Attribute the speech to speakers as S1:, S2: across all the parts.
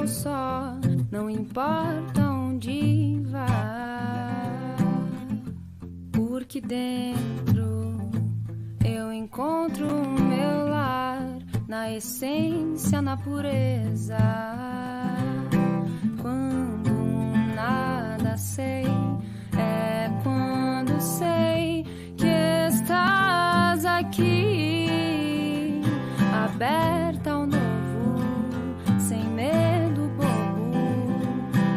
S1: estou só, não importa onde vá, porque dentro eu encontro o meu lar, na essência, na pureza. Quando nada sei, é quando sei que estás aqui, aberta ao novo, sem medo bobo,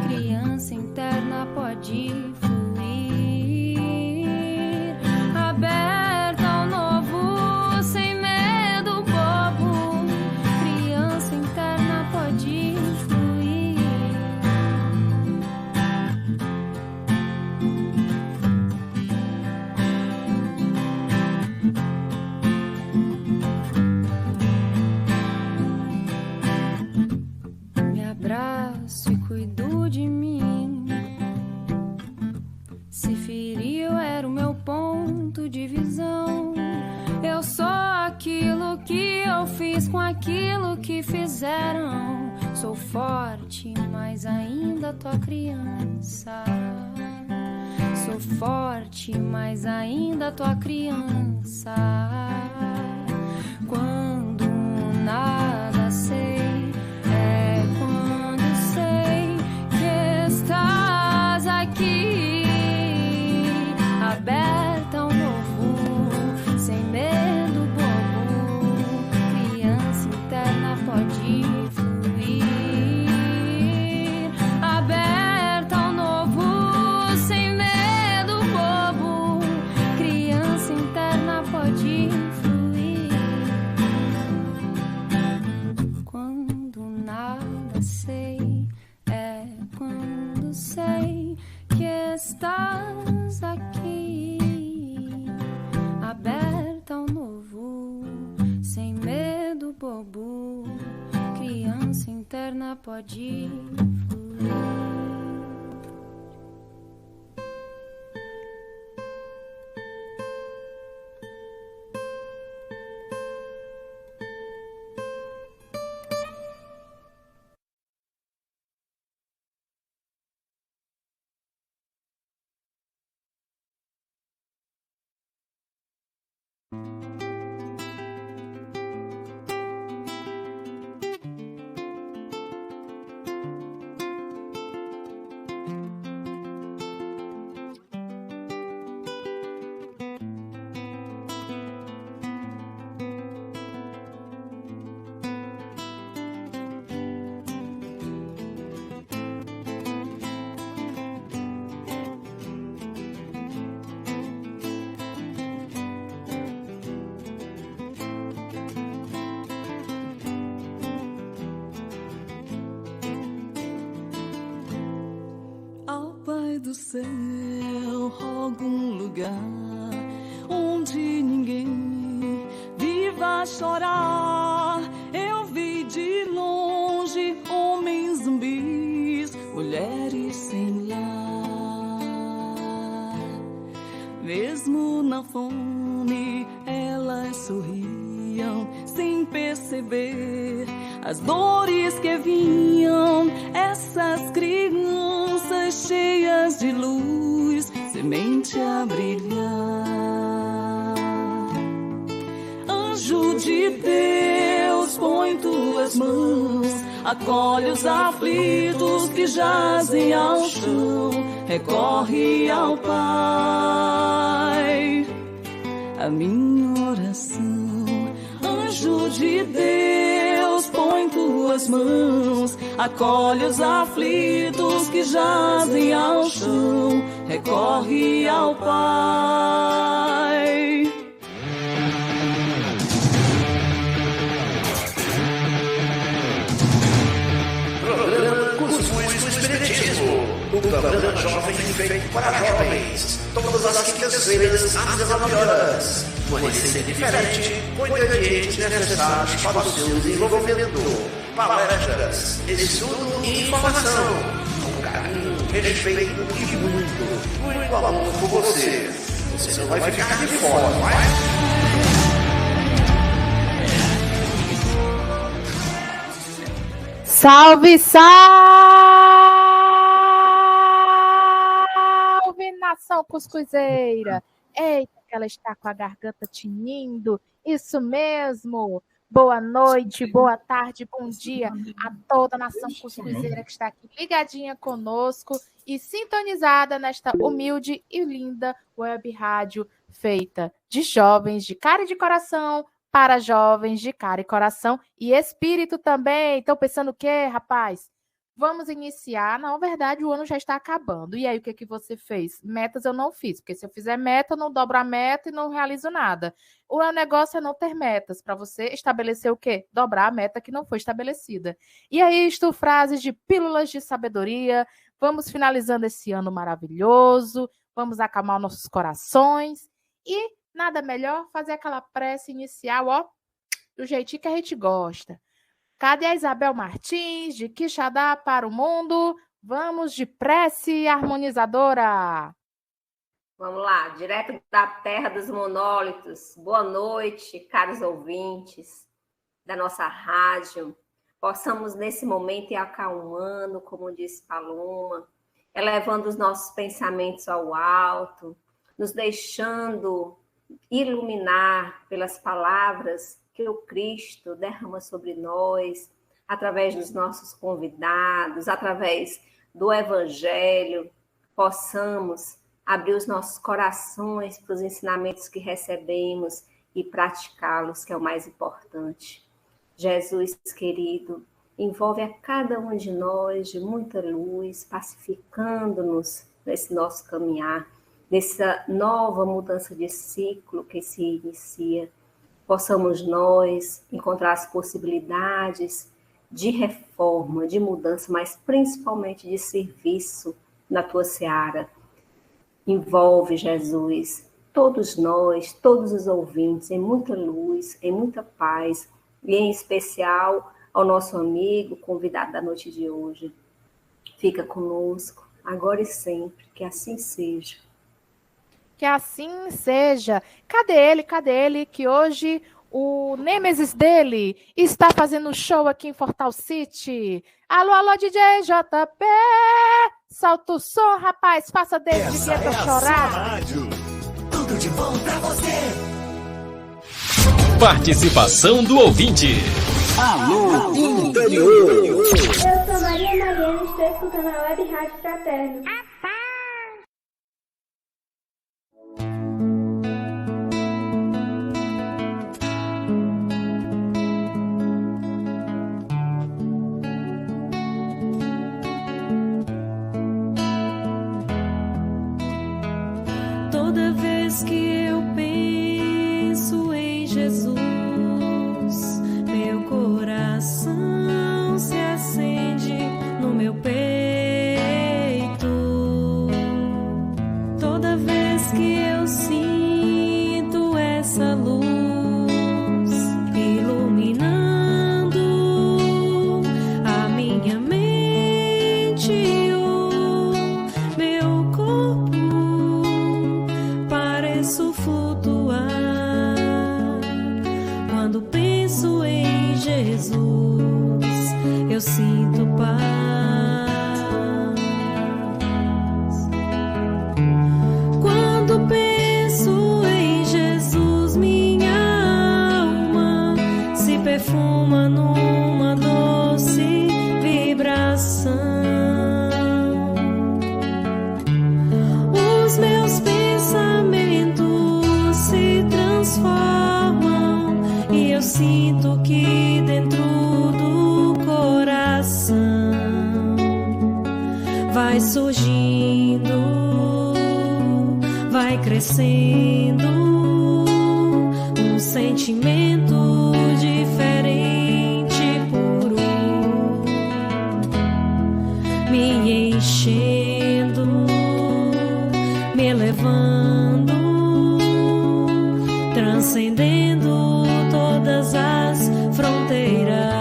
S1: criança interna pode fluir, aberta ao novo, sem medo bobo, criança interna pode fluir. Me abraço e cuido de mim. Se feriu era o meu ponto de visão. Eu sou aquilo que eu fiz com aquilo que fizeram. Sou forte, mas ainda tua criança. Sou forte, mas ainda tua criança. Quando nada sei, é quando sei que estás aqui, aberta ao novo, sem medo bobo, criança interna pode fluir, aberta ao novo, sem medo bobo, criança interna pode fluir. Quando nada sei, é quando sei que estás aqui, aberta ao novo, sem medo bobo, criança interna pode fluir.
S2: Do céu, rogo um lugar onde ninguém viva chorar. Eu vi de longe homens zumbis, mulheres sem lar. Mesmo na fome, elas sorriam sem perceber as dores que vinham. Essas crianças cheias de luz, semente a brilhar. Anjo de Deus, põe tuas mãos, acolhe os aflitos que jazem ao chão. Recorre ao Pai, a minha oração. Anjo de Deus, põe tuas mãos, acolhe os aflitos que jazem ao chão. Recorre ao Pai.
S3: Programa Cuscuz do Espiritismo, o programa jovem feito para jovens. Todas as quintas-feiras, às 19 horas. Uma receita diferente, com ingredientes necessários para o seu desenvolvimento. Palestras, estudo e informação. Com carinho, respeito e muito amor por você. Você não vai ficar de fora, vai?
S4: Salve, salve, nação cuscuzeira! Eita, que ela está com a garganta tinindo. Isso mesmo! Boa noite, boa tarde, bom dia a toda a nação cuscuzeira que está aqui ligadinha conosco e sintonizada nesta humilde e linda web rádio feita de jovens de cara e de coração, para jovens de cara e coração e espírito também. Estão pensando o quê, rapaz? Vamos iniciar. Na verdade, o ano já está acabando. E aí, o que você fez? Metas eu não fiz, porque se eu fizer meta, eu não dobro a meta e não realizo nada. O negócio é não ter metas, para você estabelecer o quê? Dobrar a meta que não foi estabelecida. E aí, isto, frases de pílulas de sabedoria. Vamos finalizando esse ano maravilhoso. Vamos acalmar nossos corações. E nada melhor fazer aquela prece inicial, ó, do jeitinho que a gente gosta. Cadê a Isabel Martins, de Quixadá para o mundo? Vamos de prece harmonizadora.
S5: Vamos lá, direto da terra dos monólitos. Boa noite, caros ouvintes da nossa rádio. Possamos, nesse momento, ir acalmando, como disse Paloma, elevando os nossos pensamentos ao alto, nos deixando iluminar pelas palavras que o Cristo derrama sobre nós, através dos nossos convidados, através do Evangelho, possamos abrir os nossos corações para os ensinamentos que recebemos e praticá-los, que é o mais importante. Jesus, querido, envolve a cada um de nós de muita luz, pacificando-nos nesse nosso caminhar, nessa nova mudança de ciclo que se inicia. Possamos nós encontrar as possibilidades de reforma, de mudança, mas principalmente de serviço na tua seara. Envolve, Jesus, todos nós, todos os ouvintes, em muita luz, em muita paz, e em especial ao nosso amigo convidado da noite de hoje. Fica conosco, agora e sempre, que assim seja.
S4: Que assim seja. Cadê ele? Que hoje o nêmesis dele está fazendo show aqui em Fortal City. Alô, DJ JP. Solta o som, rapaz. Faça dele de dia pra chorar.
S6: Rádio. Tudo de bom pra você.
S7: Participação do ouvinte.
S6: Alô, interior.
S8: Eu sou Maria Mariana e estou escutando a Web Rádio Fraterno.
S2: Toda vez que eu penso em Jesus, meu coração se acende no meu peito. Toda vez que eu sinto essa luz iluminando a minha mente e o meu corpo, pareço flutuar. Quando penso em Jesus, eu sinto paz. Quando penso em Jesus, minha alma se perfuma numa doce vibração. Os meus pensamentos se transformam e eu sinto que dentro do coração vai surgindo, vai crescendo um sentimento diferente, puro, me enchendo, me elevando, transcendendo todas as fronteiras.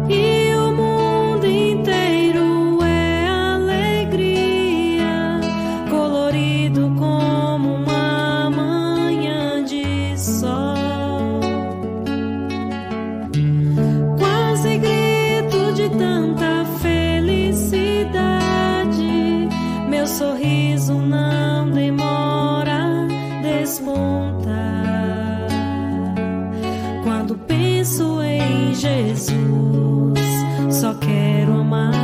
S2: E o mundo inteiro é alegria, colorido como uma manhã de sol. sorriso não demora, desponta. Quando penso em Jesus, só quero amar.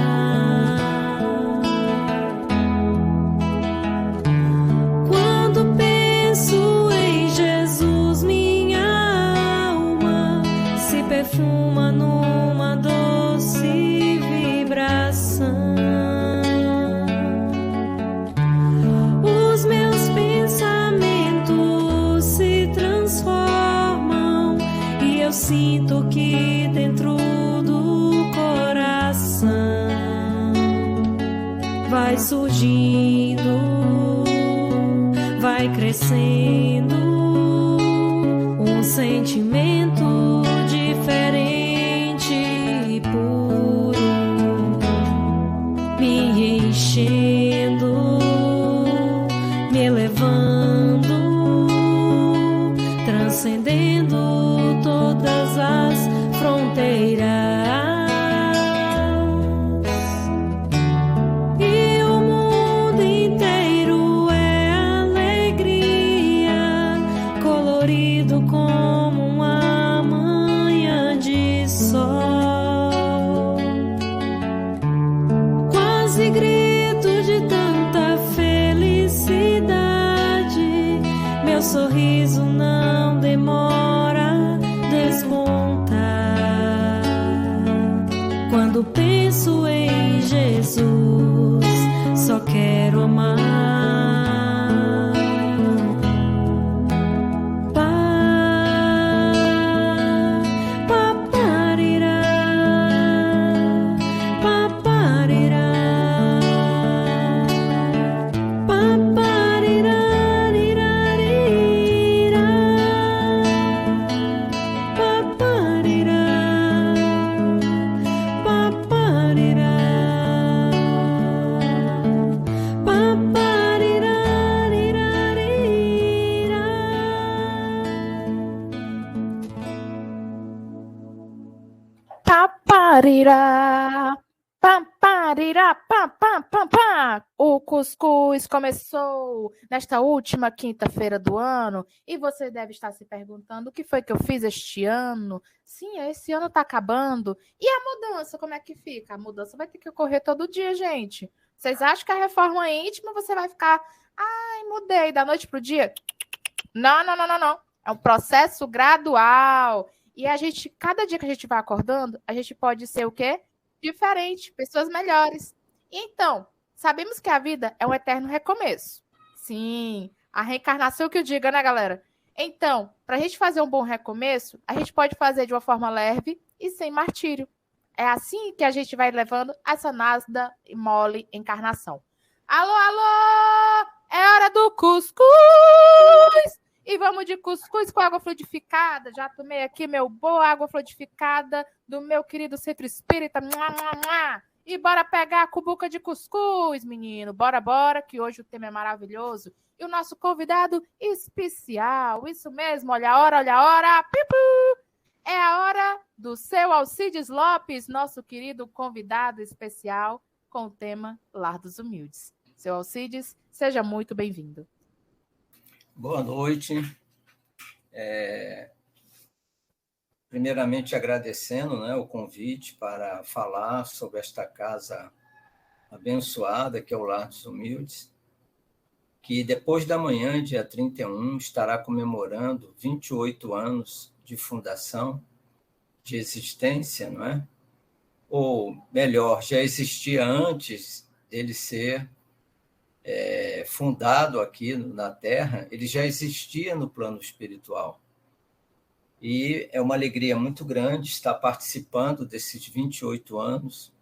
S2: Quando penso em Jesus, minha alma se perfuma numa doce vibração. Os meus pensamentos se transformam e eu sinto que dentro do coração vai surgindo, vai crescendo um sentimento diferente e puro, me enchendo, me elevando, transcendendo todas as fronteiras. E o mundo inteiro é alegria, colorido como uma manhã de sol. Quase grito de tanta felicidade, meu sorriso não demora, desponta. Quando penso em Jesus, só quero amar. Paparirá, paparirá, paparirá, rirarira, paparirá, paparirá, paparirá, rirarira.
S4: Paparirá, paparirá, pam, pam, pam, pam. O Cuscuz começou nesta última quinta-feira do ano e você deve estar se perguntando o que foi que eu fiz este ano. Sim, esse ano tá acabando. E a mudança, como é que fica? A mudança vai ter que ocorrer todo dia, gente. Vocês acham que a reforma íntima você vai ficar, ai, mudei da noite pro dia? Não, não, não, não, não. É um processo gradual. E a gente, cada dia que a gente vai acordando, a gente pode ser o quê? Diferente, pessoas melhores. Então, sabemos que a vida é um eterno recomeço. Sim, a reencarnação que eu diga, né, galera? Então, para a gente fazer um bom recomeço, a gente pode fazer de uma forma leve e sem martírio. É assim que a gente vai levando essa nada e mole encarnação. Alô, alô! É hora do cuscuz! E vamos de cuscuz com água fluidificada. Já tomei aqui meu boa água fluidificada do meu querido Centro Espírita. Mua, mua, mua. E bora pegar a cubuca de cuscuz, menino. Bora, bora, que hoje o tema é maravilhoso. E o nosso convidado especial. Isso mesmo, olha a hora, olha a hora. Pipu! É a hora do seu Alcides Lopes, nosso querido convidado especial, com o tema Lar dos Humildes. Seu Alcides, seja muito bem-vindo.
S9: Boa noite. Primeiramente, agradecendo, né, o convite para falar sobre esta casa abençoada, que é o Lar dos Humildes, que depois da manhã, dia 31, estará comemorando 28 anos de fundação, de existência, não é? Ou, melhor, já existia antes dele ser fundado aqui na Terra, ele já existia no plano espiritual. E é uma alegria muito grande estar participando desses 28 anos.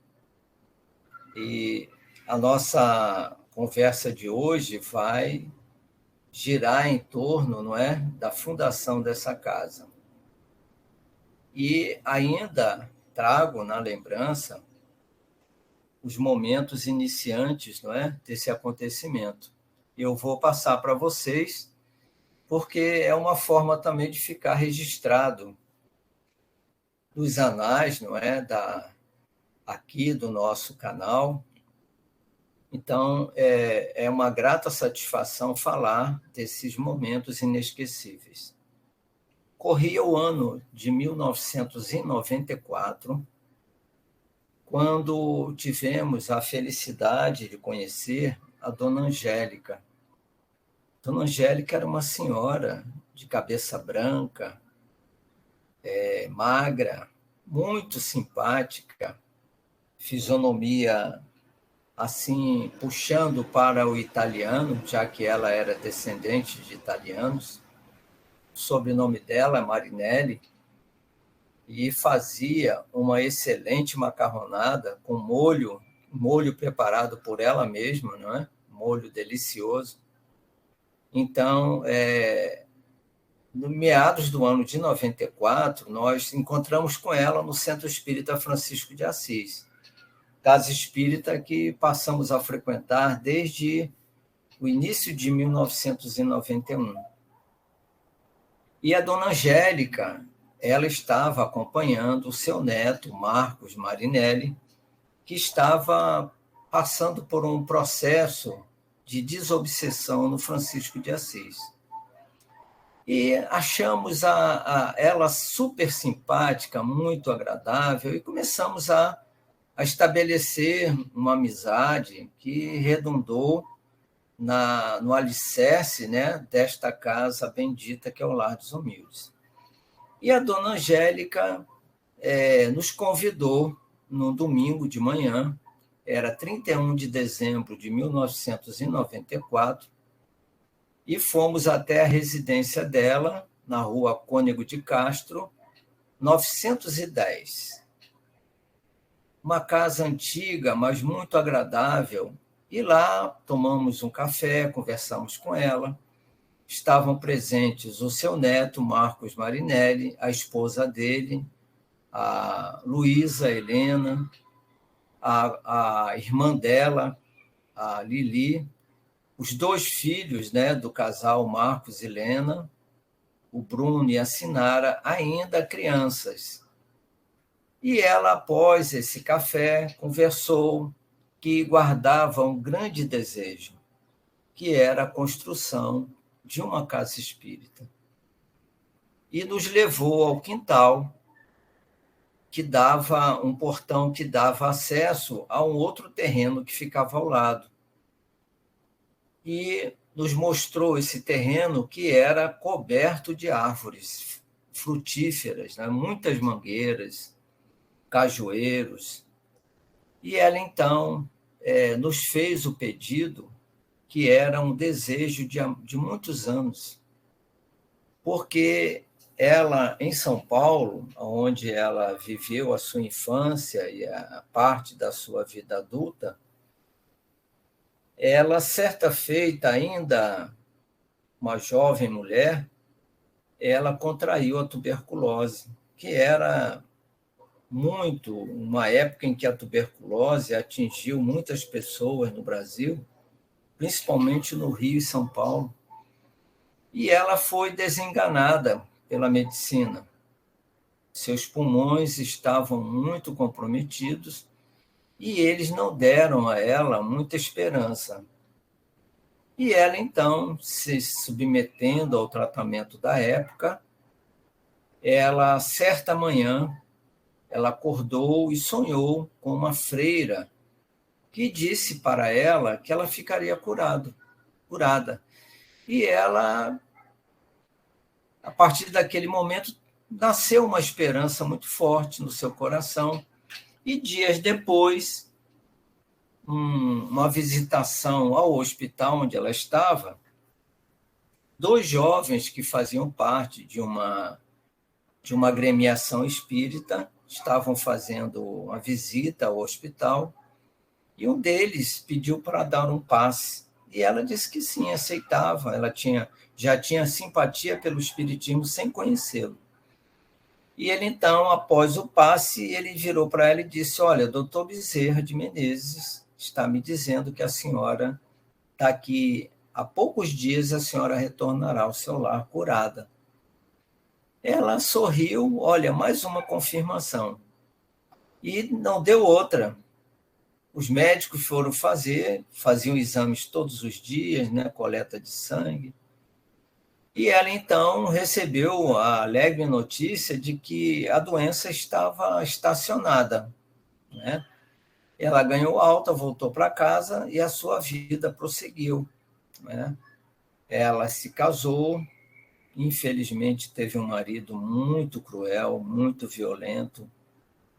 S9: E a nossa conversa de hoje vai girar em torno, não é, da fundação dessa casa. E ainda trago na lembrança os momentos iniciantes, não é, desse acontecimento. Eu vou passar para vocês, porque é uma forma também de ficar registrado nos anais, não é, aqui do nosso canal, Então, é uma grata satisfação falar desses momentos inesquecíveis. Corria o ano de 1994, quando tivemos a felicidade de conhecer a Dona Angélica. Dona Angélica era uma senhora de cabeça branca, magra, muito simpática, fisionomia assim, puxando para o italiano, já que ela era descendente de italianos. O sobrenome dela é Marinelli, e fazia uma excelente macarronada com molho preparado por ela mesma, não é? Molho delicioso. Então, no meados do ano de 94, nós encontramos com ela no Centro Espírita Francisco de Assis, casa espírita que passamos a frequentar desde o início de 1991. E a Dona Angélica, ela estava acompanhando o seu neto, Marcos Marinelli, que estava passando por um processo de desobsessão no Francisco de Assis. E achamos ela super simpática, muito agradável, e começamos a estabelecer uma amizade que redundou no alicerce, né, desta casa bendita que é o Lar dos Humildes. E a Dona Angélica nos convidou no domingo de manhã, era 31 de dezembro de 1994, e fomos até a residência dela, na rua Cônego de Castro, 910. Uma casa antiga, mas muito agradável, e lá tomamos um café, conversamos com ela. Estavam presentes o seu neto, Marcos Marinelli, a esposa dele, a Luísa Helena, a irmã dela, a Lili, os 2 filhos, né, do casal Marcos e Helena, o Bruno e a Sinara, ainda crianças. E ela, após esse café, conversou que guardava um grande desejo, que era a construção de uma casa espírita. E nos levou ao quintal, que dava um portão que dava acesso a um outro terreno que ficava ao lado. E nos mostrou esse terreno que era coberto de árvores frutíferas, né? Muitas mangueiras, cajueiros. E ela, então, nos fez o pedido, que era um desejo de muitos anos, porque ela, em São Paulo, onde ela viveu a sua infância e a parte da sua vida adulta, ela, certa feita, ainda uma jovem mulher, ela contraiu a tuberculose, que era uma época em que a tuberculose atingiu muitas pessoas no Brasil, principalmente no Rio e São Paulo. E ela foi desenganada pela medicina. Seus pulmões estavam muito comprometidos e eles não deram a ela muita esperança. E ela, então, se submetendo ao tratamento da época, ela, certa manhã, ela acordou e sonhou com uma freira que disse para ela que ela ficaria curada. E ela, a partir daquele momento, nasceu uma esperança muito forte no seu coração. E dias depois, uma visitação ao hospital onde ela estava, 2 jovens que faziam parte de uma agremiação espírita estavam fazendo uma visita ao hospital, e um deles pediu para dar um passe. E ela disse que sim, aceitava. Ela já tinha simpatia pelo espiritismo sem conhecê-lo. E ele, então, após o passe, ele virou para ela e disse: olha, doutor Bezerra de Menezes está me dizendo que a senhora está aqui há poucos dias, a senhora retornará ao seu lar curada. Ela sorriu, olha, mais uma confirmação. E não deu outra. os médicos foram faziam exames todos os dias, né, coleta de sangue. E ela, então, recebeu a alegre notícia de que a doença estava estacionada, né? Ela ganhou alta, voltou para casa e a sua vida prosseguiu, né? Ela se casou, infelizmente teve um marido muito cruel, muito violento,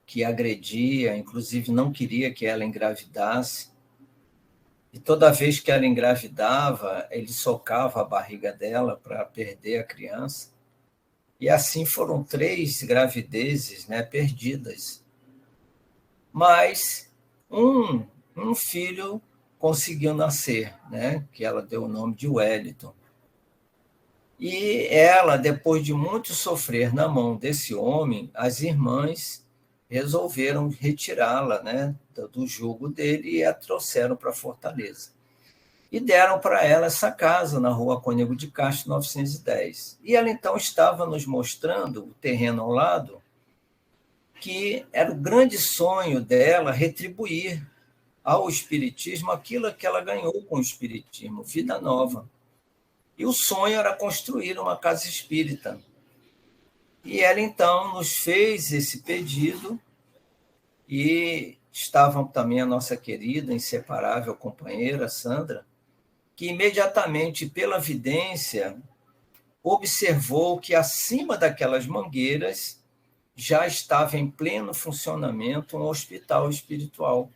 S9: que agredia, inclusive não queria que ela engravidasse. E toda vez que ela engravidava, ele socava a barriga dela para perder a criança. E assim foram 3 gravidezes, né, perdidas. Mas um filho conseguiu nascer, né, que ela deu o nome de Wellington. E ela, depois de muito sofrer na mão desse homem, as irmãs resolveram retirá-la, né, do jugo dele e a trouxeram para Fortaleza. E deram para ela essa casa na rua Cônego de Castro, 910. E ela, então, estava nos mostrando o terreno ao lado, que era o grande sonho dela retribuir ao Espiritismo aquilo que ela ganhou com o Espiritismo, vida nova. E o sonho era construir uma casa espírita. E ela, então, nos fez esse pedido e estava também a nossa querida, inseparável companheira, Sandra, que imediatamente, pela vidência, observou que acima daquelas mangueiras já estava em pleno funcionamento um hospital espiritual,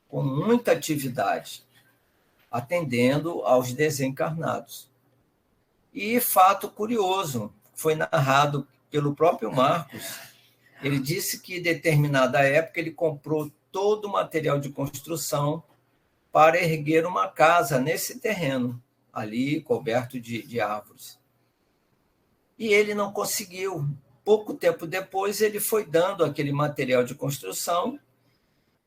S9: com muita atividade, atendendo aos desencarnados. E fato curioso, foi narrado pelo próprio Marcos. Ele disse que, em determinada época, ele comprou todo o material de construção para erguer uma casa nesse terreno, ali coberto de árvores. E ele não conseguiu. Pouco tempo depois, ele foi dando aquele material de construção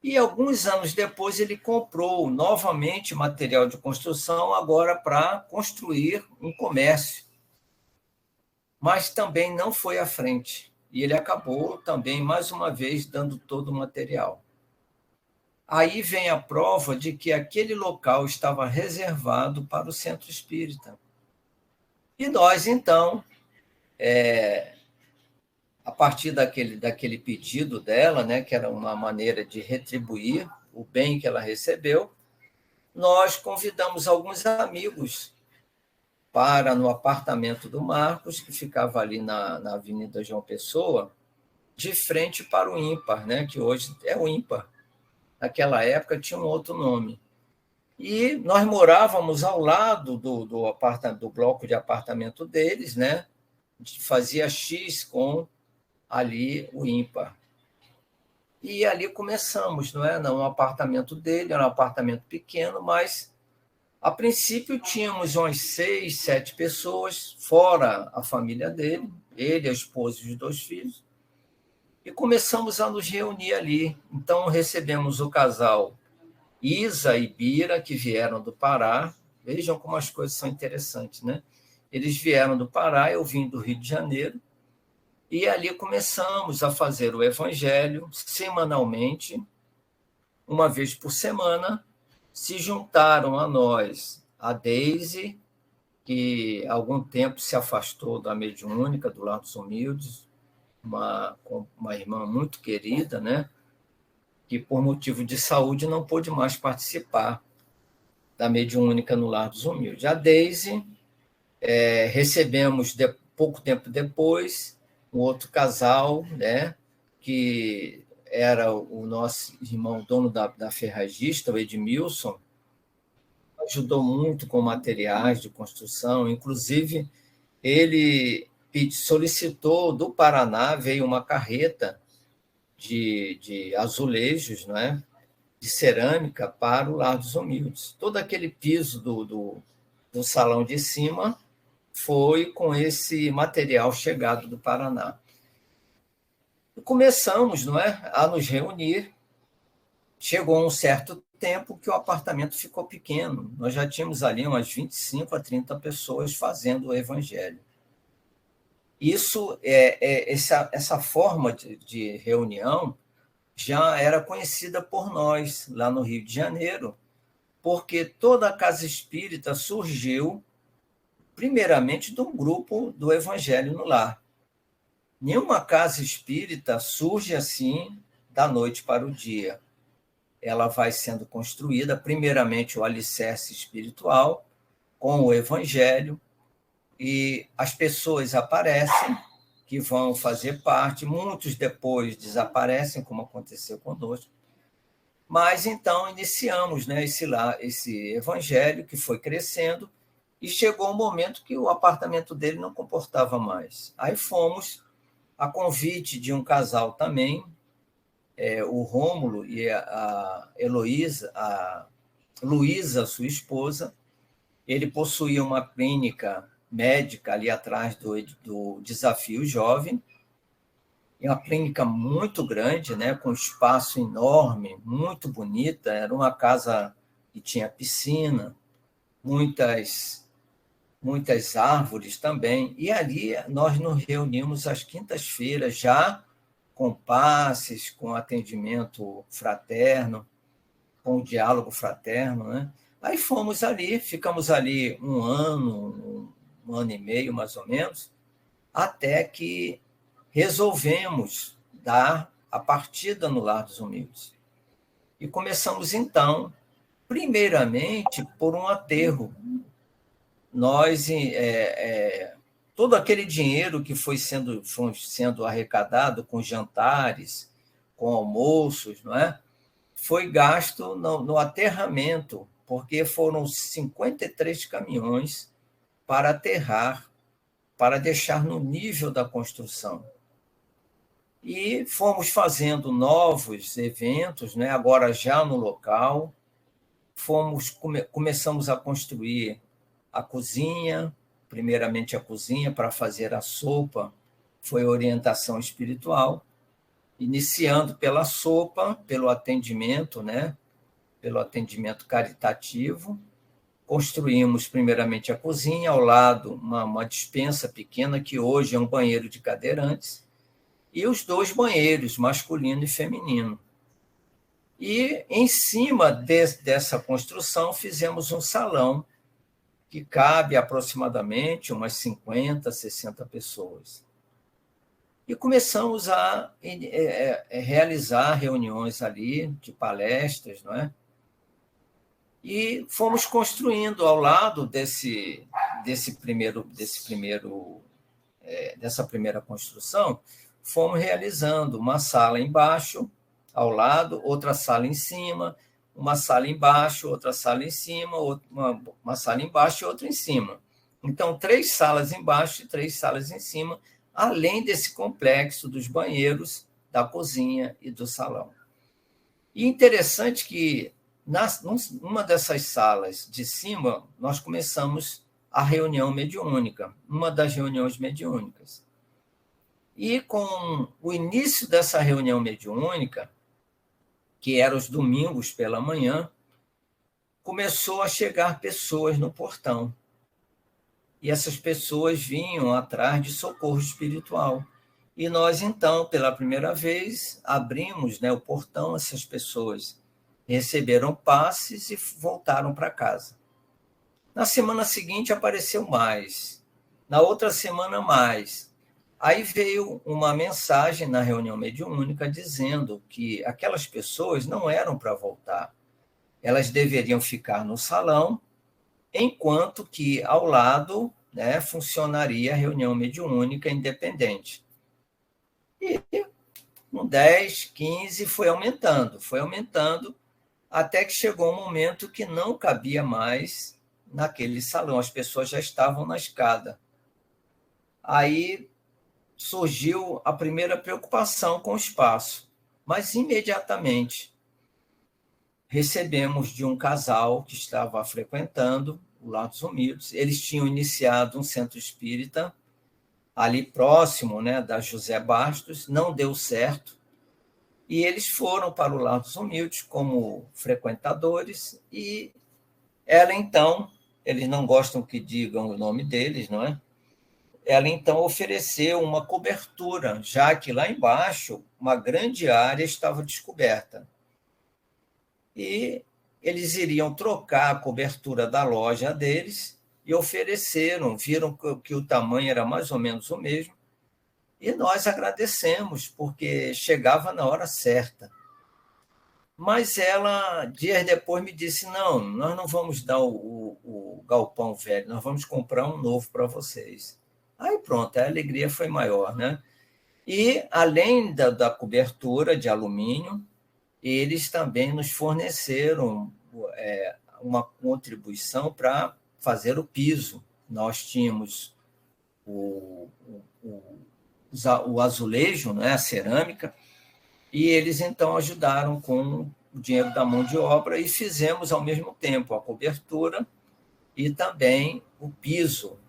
S9: e, alguns anos depois, ele comprou novamente material de construção, agora para construir um comércio. Mas também não foi à frente. E ele acabou também, mais uma vez, dando todo o material. Aí vem a prova de que aquele local estava reservado para o centro espírita. E nós, então, a partir daquele pedido dela, né, que era uma maneira de retribuir o bem que ela recebeu, nós convidamos alguns amigos para, no apartamento do Marcos, que ficava ali na Avenida João Pessoa, de frente para o ímpar, né, que hoje é o ímpar. Naquela época tinha um outro nome. E nós morávamos ao lado do bloco de apartamento deles, né? A gente fazia X com ali o ímpar. E ali começamos, não é? No apartamento dele, era um apartamento pequeno, mas a princípio tínhamos umas 6, 7 pessoas, fora a família dele, ele, a esposa e os 2 filhos, e começamos a nos reunir ali. Então recebemos o casal Isa e Bira, que vieram do Pará. Vejam como as coisas são interessantes, né? Eles vieram do Pará, eu vim do Rio de Janeiro, e ali começamos a fazer o evangelho semanalmente, uma vez por semana. Se juntaram a nós a Deise, que há algum tempo se afastou da mediúnica, do Lar dos Humildes, uma irmã muito querida, né? Que por motivo de saúde não pôde mais participar da mediúnica no Lar dos Humildes. A Deise, recebemos pouco tempo depois um outro casal, né? Que era o nosso irmão dono da ferragista, o Edmilson, ajudou muito com materiais de construção, inclusive ele solicitou do Paraná, veio uma carreta de azulejos, não é? De cerâmica para o Lar dos Humildes. Todo aquele piso do salão de cima foi com esse material chegado do Paraná. E começamos, não é, a nos reunir. Chegou um certo tempo que o apartamento ficou pequeno. Nós já tínhamos ali umas 25 a 30 pessoas fazendo o evangelho. Isso, essa forma de reunião já era conhecida por nós lá no Rio de Janeiro, porque toda a casa espírita surgiu primeiramente de um grupo do Evangelho no Lar. Nenhuma casa espírita surge assim da noite para o dia. Ela vai sendo construída, primeiramente, o alicerce espiritual, com o Evangelho, e as pessoas aparecem, que vão fazer parte, muitos depois desaparecem, como aconteceu conosco. Mas, então, iniciamos, né, esse Evangelho, que foi crescendo, e chegou um momento que o apartamento dele não comportava mais. Aí fomos, a convite de um casal também, o Rômulo e a Heloísa, a Luísa, sua esposa. Ele possuía uma clínica médica ali atrás do Desafio Jovem, é uma clínica muito grande, né, com espaço enorme, muito bonita. Era uma casa que tinha piscina, muitas árvores também. E ali nós nos reunimos às quintas-feiras, já com passes, com atendimento fraterno, com diálogo fraterno, né? Aí fomos ali, ficamos ali um ano e meio, mais ou menos, até que resolvemos dar a partida no Lar dos Humildes. E começamos, então, primeiramente, por um aterro. Nós, todo aquele dinheiro que foi sendo arrecadado com jantares, com almoços, não é? Foi gasto no aterramento, porque foram 53 caminhões para aterrar, para deixar no nível da construção. E fomos fazendo novos eventos, né? Agora já no local. Começamos a construir a cozinha, primeiramente a cozinha para fazer a sopa, foi orientação espiritual, iniciando pela sopa, pelo atendimento, né? Pelo atendimento caritativo. Construímos primeiramente a cozinha, ao lado uma despensa pequena, que hoje é um banheiro de cadeirantes, e os 2 banheiros, masculino e feminino. E, em cima dessa construção, fizemos um salão que cabe aproximadamente umas 50, 60 pessoas. E começamos a realizar reuniões ali, de palestras, não é? E fomos construindo ao lado dessa primeira construção, fomos realizando uma sala embaixo, ao lado, outra sala em cima, uma sala embaixo, outra sala em cima, uma sala embaixo e outra em cima. Então, 3 salas embaixo e 3 salas em cima, além desse complexo dos banheiros, da cozinha e do salão. E interessante que, numa dessas salas de cima, nós começamos a reunião mediúnica, uma das reuniões mediúnicas. E com o início dessa reunião mediúnica, que era os domingos pela manhã, começou a chegar pessoas no portão. E essas pessoas vinham atrás de socorro espiritual. E nós, então, pela primeira vez, abrimos, né, o portão, essas pessoas receberam passes e voltaram para casa. Na semana seguinte apareceu mais, na outra semana mais. Aí veio uma mensagem na reunião mediúnica dizendo que aquelas pessoas não eram para voltar. Elas deveriam ficar no salão, enquanto que ao lado, né, funcionaria a reunião mediúnica independente. E com 10, 15 foi aumentando, até que chegou um momento que não cabia mais naquele salão, as pessoas já estavam na escada. Aí surgiu a primeira preocupação com o espaço, mas imediatamente recebemos de um casal que estava frequentando o Lar dos Humildes. Eles tinham iniciado um centro espírita ali próximo, né, da José Bastos, não deu certo, e eles foram para o Lar dos Humildes como frequentadores, e ela, então, eles não gostam que digam o nome deles, não é? ela então ofereceu uma cobertura, já que lá embaixo uma grande área estava descoberta. E eles iriam trocar a cobertura da loja deles e ofereceram, viram que o tamanho era mais ou menos o mesmo, e nós agradecemos, porque chegava na hora certa. Mas ela, dias depois, me disse, não, nós não vamos dar o galpão velho, nós vamos comprar um novo para vocês. Aí pronto, a alegria foi maior, né? E, além da cobertura de alumínio, eles também nos forneceram uma contribuição para fazer o piso. Nós tínhamos o azulejo, né, a cerâmica, e eles, então, ajudaram com o dinheiro da mão de obra e fizemos, ao mesmo tempo, a cobertura e também o piso,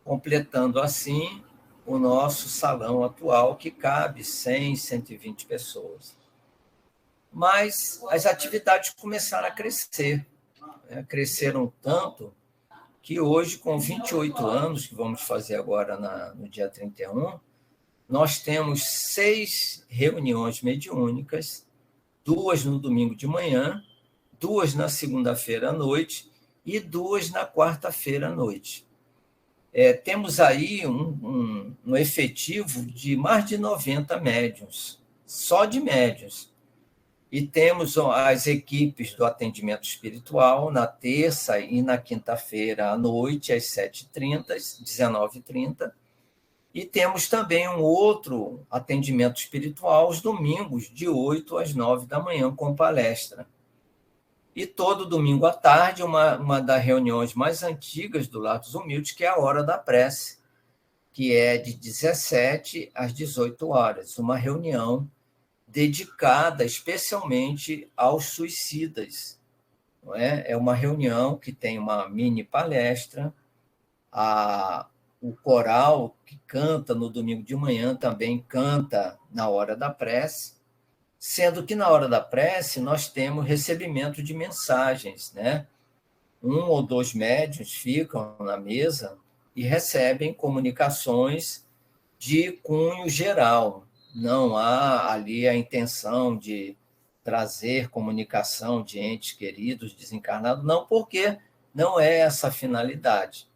S9: completando, assim, o nosso salão atual, que cabe 100, 120 pessoas. Mas as atividades começaram a crescer, né? Cresceram tanto que hoje, com 28 anos, que vamos fazer agora no dia 31, nós temos 6 reuniões mediúnicas, 2 no domingo de manhã, 2 na segunda-feira à noite e 2 na quarta-feira à noite. Temos aí um efetivo de mais de 90 médiuns, só de médiuns. E temos as equipes do atendimento espiritual na terça e na quinta-feira à noite, às 7h30, 19h30. E temos também um outro atendimento espiritual aos domingos, de 8 às 9 da manhã, com palestra. E todo domingo à tarde, uma das reuniões mais antigas do Lar dos Humildes, que é a Hora da Prece, que é de 17 às 18 horas, uma reunião dedicada especialmente aos suicidas. Não é? É uma reunião que tem uma mini palestra, o coral que canta no domingo de manhã também canta na hora da prece, sendo que na hora da prece nós temos recebimento de mensagens, né? 1 ou 2 médiuns ficam na mesa e recebem comunicações de cunho geral. Não há ali a intenção de trazer comunicação de entes queridos desencarnados, não, porque não é essa a finalidade.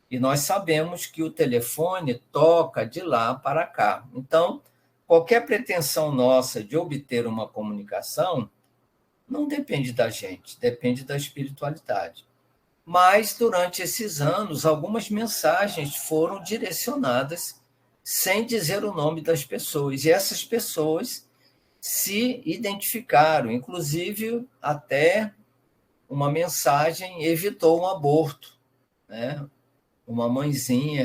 S9: E nós sabemos que o telefone toca de lá para cá. Então, qualquer pretensão nossa de obter uma comunicação não depende da gente, depende da espiritualidade. Mas, durante esses anos, algumas mensagens foram direcionadas sem dizer o nome das pessoas. E essas pessoas se identificaram, inclusive até uma mensagem evitou um aborto, né? Uma mãezinha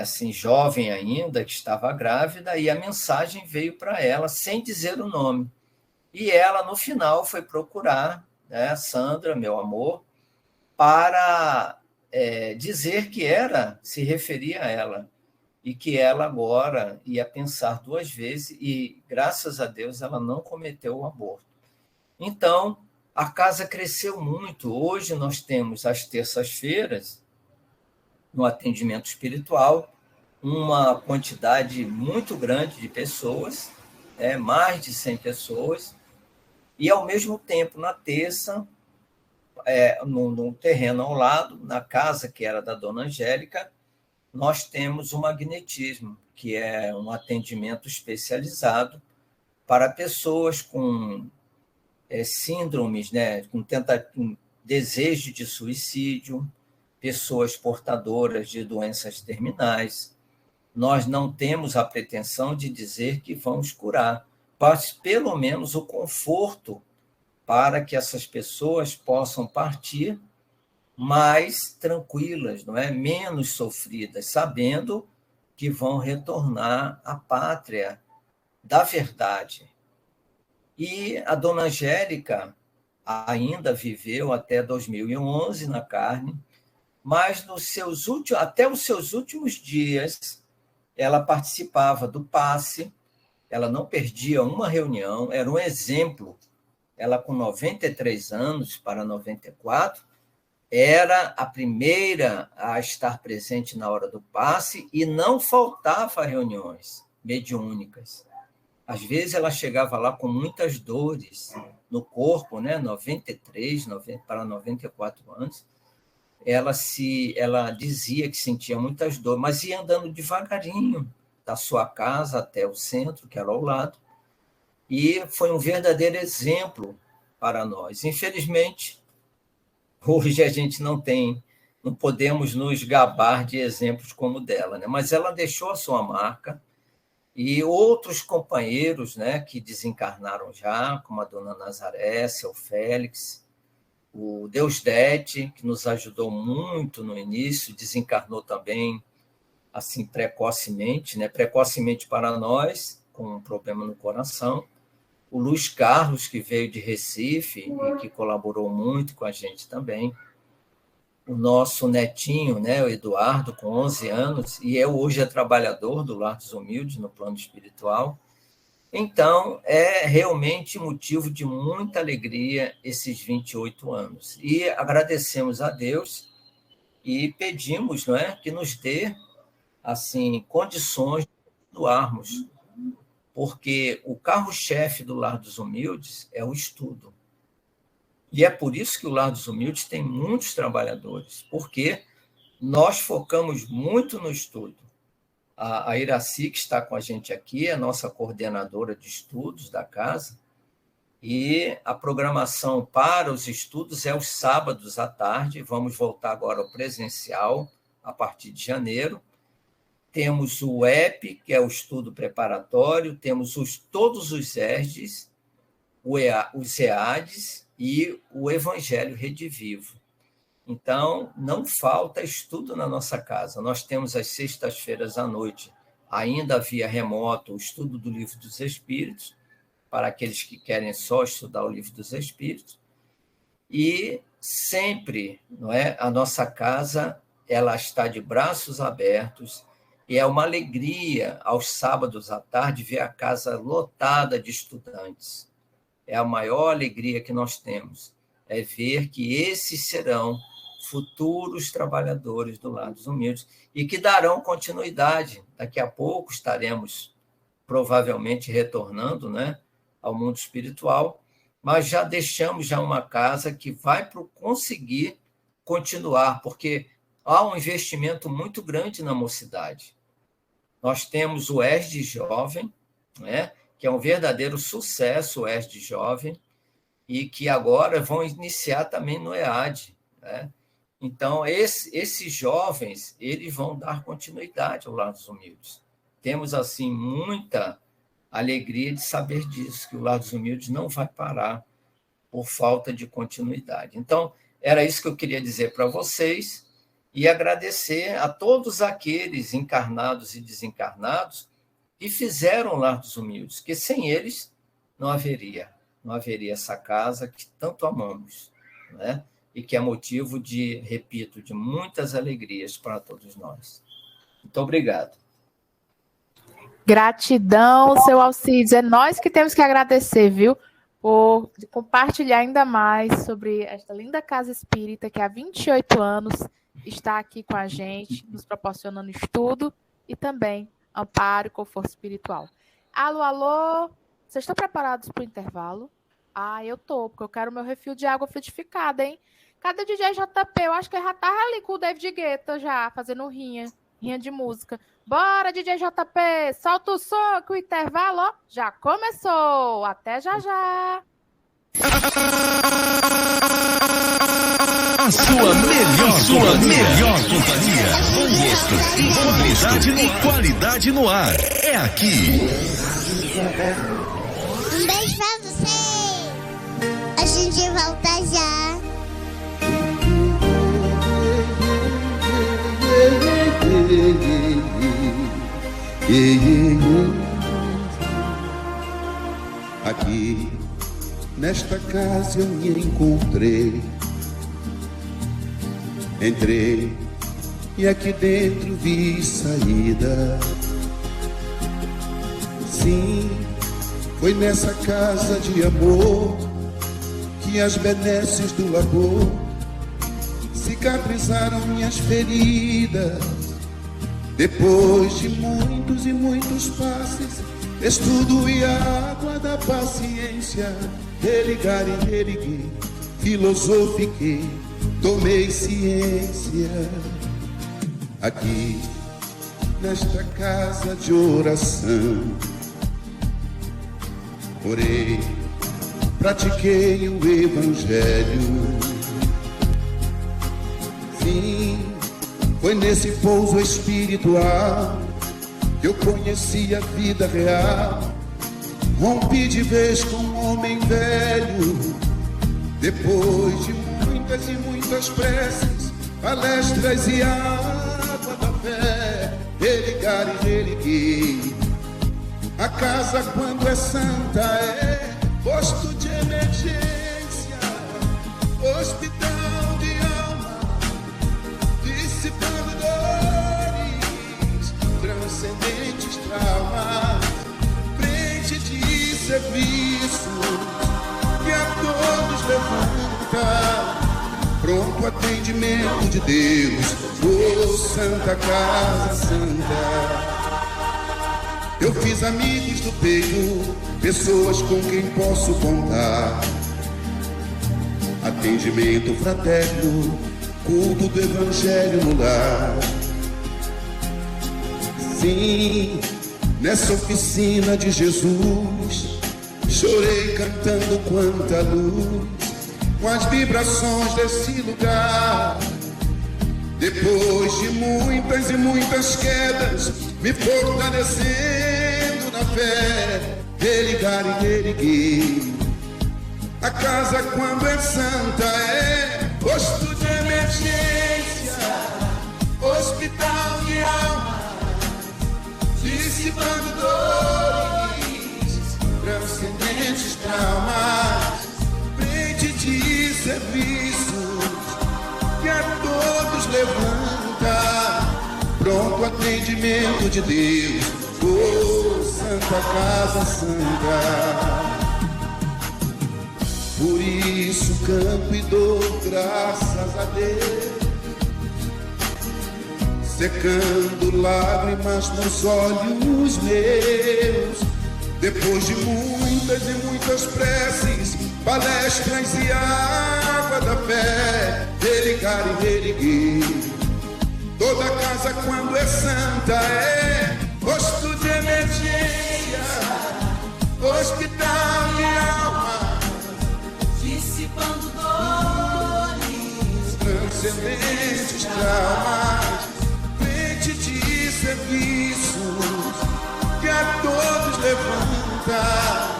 S9: assim, jovem ainda, que estava grávida, e a mensagem veio para ela sem dizer o nome. E ela, no final, foi procurar, né, Sandra, meu amor, para dizer que se referia a ela, e que ela agora ia pensar 2 vezes, e, graças a Deus, ela não cometeu o aborto. Então, a casa cresceu muito. Hoje nós temos, às terças-feiras, no atendimento espiritual, uma quantidade muito grande de pessoas, mais de 100 pessoas, e, ao mesmo tempo, na terça, no terreno ao lado, na casa que era da Dona Angélica, nós temos o magnetismo, que é um atendimento especializado para pessoas com síndromes, né, com desejo de suicídio, pessoas portadoras de doenças terminais. Nós não temos a pretensão de dizer que vamos curar, mas pelo menos o conforto para que essas pessoas possam partir mais tranquilas, não é? Menos sofridas, sabendo que vão retornar à pátria da verdade. E a Dona Angélica ainda viveu até 2011 na carne, mas até os seus últimos dias ela participava do passe, ela não perdia uma reunião, era um exemplo. Ela, com 93 anos para 94, era a primeira a estar presente na hora do passe e não faltava reuniões mediúnicas. Às vezes ela chegava lá com muitas dores no corpo, né? 93 para 94 anos. Ela dizia que sentia muitas dores, mas ia andando devagarinho da sua casa até o centro, que era ao lado, e foi um verdadeiro exemplo para nós. Infelizmente, hoje a gente não podemos nos gabar de exemplos como o dela, né? Mas ela deixou a sua marca, e outros companheiros, né, que desencarnaram já, como a dona Nazaré, seu Félix, o Deusdete, que nos ajudou muito no início, desencarnou também assim precocemente, né? Precocemente para nós, com um problema no coração. O Luiz Carlos, que veio de Recife e que colaborou muito com a gente também. O nosso netinho, né, o Eduardo, com 11 anos, e hoje é trabalhador do Lar dos Humildes no plano espiritual. Então, é realmente motivo de muita alegria esses 28 anos. E agradecemos a Deus e pedimos, não é, que nos dê assim, condições de continuarmos, porque o carro-chefe do Lar dos Humildes é o estudo. E é por isso que o Lar dos Humildes tem muitos trabalhadores, porque nós focamos muito no estudo. A Iraci, que está com a gente aqui, é a nossa coordenadora de estudos da casa, e a programação para os estudos é os sábados à tarde. Vamos voltar agora ao presencial a partir de janeiro. Temos o EP, que é o estudo preparatório, temos todos os ERDs, os EADs e o Evangelho Redivivo. Então, não falta estudo na nossa casa. Nós temos às sextas-feiras à noite, ainda via remoto, o estudo do Livro dos Espíritos, para aqueles que querem só estudar o Livro dos Espíritos. E sempre, não é, a nossa casa ela está de braços abertos, e é uma alegria, aos sábados à tarde, ver a casa lotada de estudantes. É a maior alegria que nós temos, é ver que esses serão futuros trabalhadores do Lar dos Humildes e que darão continuidade. Daqui a pouco estaremos provavelmente retornando, né, ao mundo espiritual, mas já deixamos uma casa que vai conseguir continuar, porque há um investimento muito grande na mocidade. Nós temos o ESD Jovem, né, que é um verdadeiro sucesso, o ESD Jovem, e que agora vão iniciar também no EAD, né? Então, esses jovens, eles vão dar continuidade ao Lar dos Humildes. Temos, assim, muita alegria de saber disso, que o Lar dos Humildes não vai parar por falta de continuidade. Então, era isso que eu queria dizer para vocês e agradecer a todos aqueles encarnados e desencarnados que fizeram o Lar dos Humildes, que sem eles não haveria essa casa que tanto amamos, né? E que é motivo de, repito, de muitas alegrias para todos nós. Muito obrigado.
S4: Gratidão, seu Alcides. É nós que temos que agradecer, viu? Por compartilhar ainda mais sobre esta linda casa espírita que há 28 anos está aqui com a gente, nos proporcionando estudo e também amparo e conforto espiritual. Alô, alô, vocês estão preparados para o intervalo? Ah, eu tô, porque eu quero meu refil de água frutificada, hein? Cadê o DJ JP? Eu acho que ele já tava ali com o David Guetta já, fazendo rinha de música. Bora, DJ JP, solta o som que o intervalo, ó, já começou. Até já já.
S7: A sua melhor companhia. Bom gosto e qualidade no ar. É aqui.
S10: Um beijo pra você. A gente volta já.
S11: Aqui, nesta casa eu me encontrei. Entrei e aqui dentro vi saída. Sim, foi nessa casa de amor que as benesses do labor cicatrizaram minhas feridas. Depois de muitos e muitos passes, estudo e a água da paciência, religar e religui, filosofiquei, tomei ciência. Aqui, nesta casa de oração, orei, pratiquei o Evangelho. Sim, foi nesse pouso espiritual que eu conheci a vida real. Rompi de vez com um homem velho. Depois de muitas e muitas preces, palestras e água da fé, religar e religuei. A casa, quando é santa, é posto de emergência, hospital de alma, dissipando dores, transcendentes traumas, frente de serviço que a todos levanta, pronto atendimento de Deus, oh Santa Casa Santa. Eu fiz amigos do peito, pessoas com quem posso contar. Atendimento fraterno, culto do Evangelho no lar. Sim, nessa oficina de Jesus, chorei cantando quanta luz, com as vibrações desse lugar. Depois de muitas e muitas quedas, me fortalecendo na fé, religar e reerguer. A casa, quando é santa, é posto de emergência, hospital de alma, dissipando dores, transcendentes traumas, frente de serviços que a todos levanta, pronto atendimento de Deus, oh Santa Casa Santa. Por isso canto e dou graças a Deus, secando lágrimas nos olhos meus. Depois de muitas e muitas preces, palestras e água da fé, religar e reerguer. Toda casa, quando é santa, é posto de emergência, hospital de alma, dissipando dores, transcendentes traumas, frente de serviços que a todos levanta,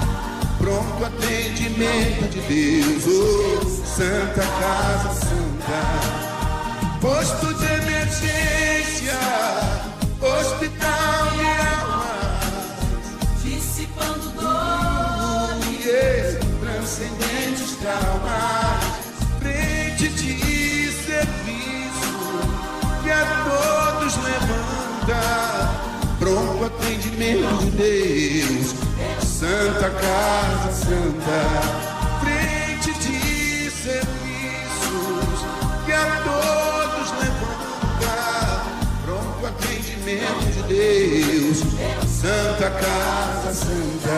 S11: pronto atendimento de Deus, oh Santa Casa Santa. Posto de emergência, hospital de alma, dissipando dores, transcendentes traumas, frente de serviço que a todos levanta, pronto atendimento de Deus, Santa Casa Santa, frente de serviços que a todos levanta, pronto atendimento de Deus, Santa Casa Santa.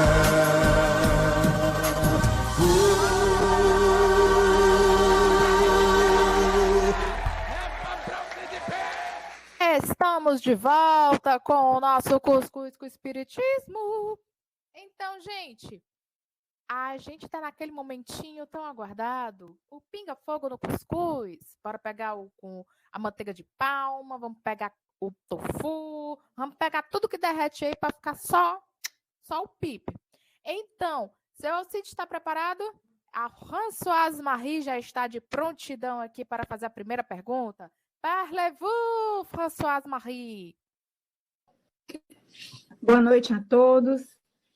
S4: Estamos de volta com o nosso Cuscuz com Espiritismo. Então, gente, a gente tá naquele momentinho tão aguardado, o pinga-fogo no cuscuz, para pegar com a manteiga de palma, vamos pegar o tofu, vamos pegar tudo que derrete aí para ficar só o pipe. Então, seu Alcide está preparado? A Françoise Marie já está de prontidão aqui para fazer a primeira pergunta. Parlez-vous, Françoise Marie.
S12: Boa noite a todos.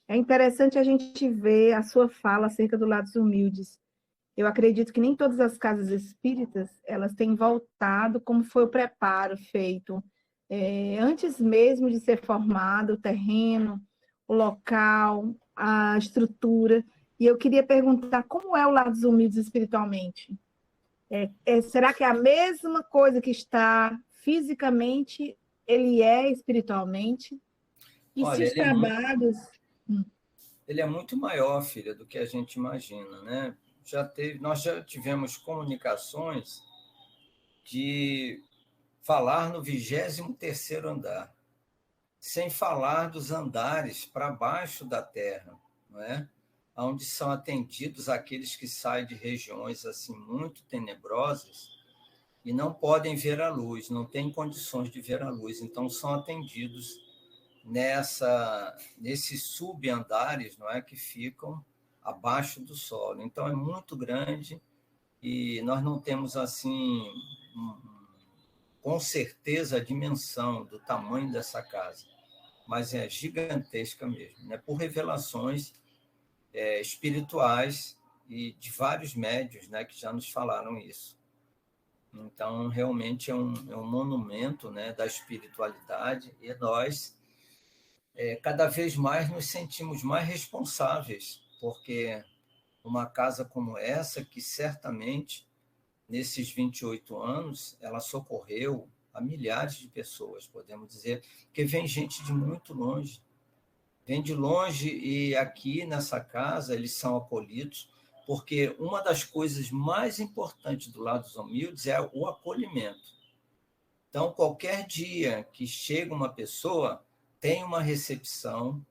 S12: É interessante a gente ver a sua fala acerca do Lados Humildes. Eu acredito que nem todas as casas espíritas, elas têm voltado como foi o preparo feito. Antes mesmo de ser formado o terreno, o local, a estrutura. E eu queria perguntar como é o Lados Humildes espiritualmente? Será que é a mesma coisa que está fisicamente, ele é espiritualmente? E
S9: Olha,
S12: se os trabalhos...
S9: Ele é muito maior, filha, do que a gente imagina, né? Nós já tivemos comunicações de falar no 23º andar, sem falar dos andares para baixo da Terra, não é? Onde são atendidos aqueles que saem de regiões assim muito tenebrosas e não podem ver a luz, não têm condições de ver a luz, então são atendidos nesses subandares, não é, que ficam abaixo do solo. Então é muito grande e nós não temos assim com certeza a dimensão do tamanho dessa casa, mas é gigantesca mesmo, né? Por revelações espirituais e de vários médiuns, né, que já nos falaram isso. Então realmente é um monumento, né, da espiritualidade, e nós cada vez mais nos sentimos mais responsáveis, porque uma casa como essa, que certamente, nesses 28 anos, ela socorreu a milhares de pessoas, podemos dizer, porque vem gente de muito longe. Vem de longe e aqui nessa casa eles são acolhidos, porque uma das coisas mais importantes do Lar dos Humildes é o acolhimento. Então, qualquer dia que chega uma pessoa, tem uma recepção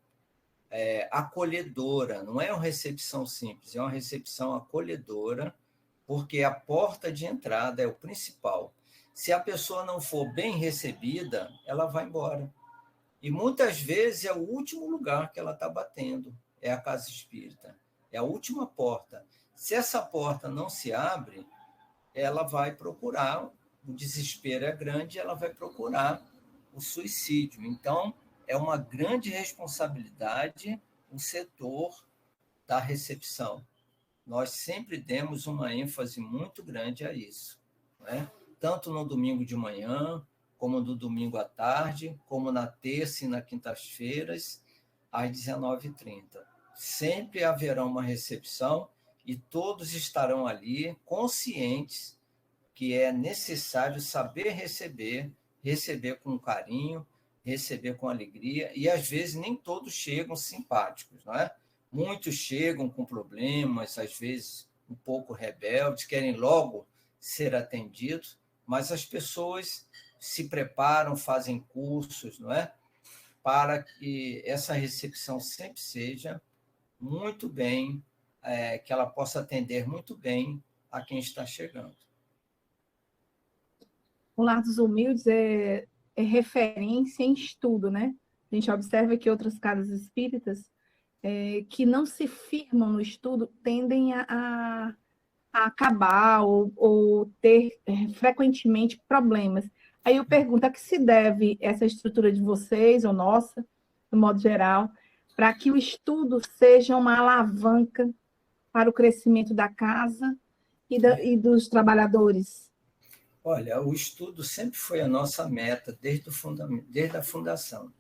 S9: acolhedora, não é uma recepção simples, é uma recepção acolhedora, porque a porta de entrada é o principal. Se a pessoa não for bem recebida, ela vai embora. E muitas vezes é o último lugar que ela está batendo, é a casa espírita, é a última porta. Se essa porta não se abre, ela vai procurar, o desespero é grande, ela vai procurar o suicídio. Então, é uma grande responsabilidade o setor da recepção. Nós sempre demos uma ênfase muito grande a isso, né? Tanto no domingo de manhã, como no domingo à tarde, como na terça e nas quintas-feiras, às 19h30. Sempre haverá uma recepção e todos estarão ali conscientes que é necessário saber receber com carinho, receber com alegria, e às vezes nem todos chegam simpáticos, não é? Muitos chegam com problemas, às vezes um pouco rebeldes, querem logo ser atendidos, mas as pessoas se preparam, fazem cursos, não é? Para que essa recepção sempre seja muito bem, que ela possa atender muito bem a quem está chegando.
S12: O Lar dos Humildes é referência em estudo, né? A gente observa que outras casas espíritas que não se firmam no estudo tendem a acabar ou ter frequentemente problemas. Aí eu pergunto, a que se deve essa estrutura de vocês, ou nossa, no modo geral, para que o estudo seja uma alavanca para o crescimento da casa e dos trabalhadores?
S9: Olha, o estudo sempre foi a nossa meta, desde a fundação.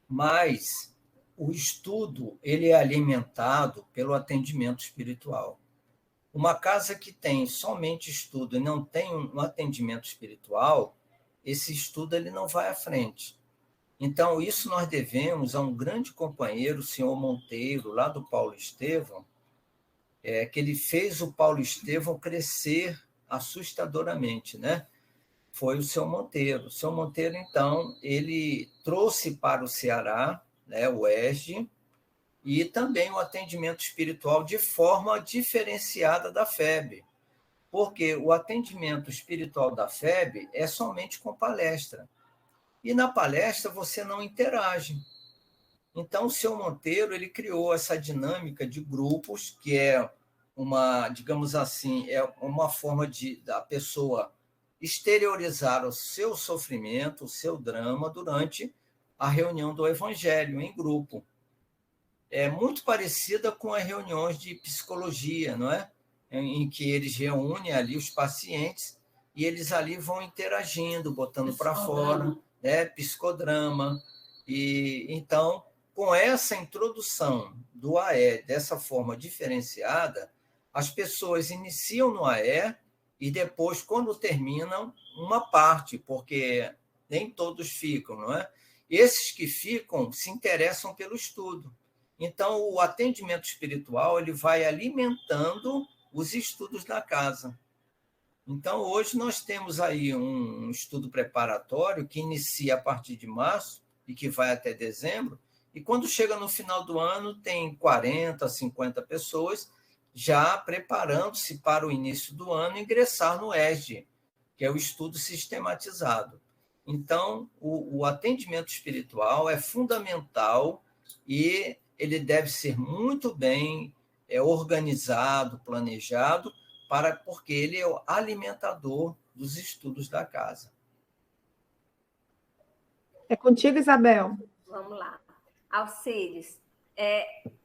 S9: Mas o estudo ele é alimentado pelo atendimento espiritual. Uma casa que tem somente estudo e não tem um atendimento espiritual, esse estudo ele não vai à frente. Então, isso nós devemos a um grande companheiro, o senhor Monteiro, lá do Paulo Estevão, que ele fez o Paulo Estevão crescer assustadoramente, né? Foi o senhor Monteiro. O senhor Monteiro, então, ele trouxe para o Ceará, né, o ESG, e também o atendimento espiritual de forma diferenciada da FEB, porque o atendimento espiritual da FEB é somente com palestra, e na palestra você não interage. Então, o senhor Monteiro ele criou essa dinâmica de grupos, que é uma, digamos assim, é uma forma da pessoa exteriorizar o seu sofrimento, o seu drama, durante a reunião do Evangelho em grupo. É muito parecida com as reuniões de psicologia, não é? Em que eles reúnem ali os pacientes e eles ali vão interagindo, botando para fora, né? Psicodrama. E então, com essa introdução do AE dessa forma diferenciada, as pessoas iniciam no AE e depois, quando terminam, uma parte, porque nem todos ficam, não é? Esses que ficam se interessam pelo estudo. Então, o atendimento espiritual ele vai alimentando os estudos da casa. Então, hoje nós temos aí um estudo preparatório que inicia a partir de março e que vai até dezembro, e quando chega no final do ano, tem 40, 50 pessoas já preparando-se para o início do ano ingressar no ESD, que é o estudo sistematizado. Então, o atendimento espiritual é fundamental e ele deve ser muito bem organizado, planejado, porque ele é o alimentador dos estudos da casa.
S12: É contigo, Isabel.
S5: Vamos lá. Alcides,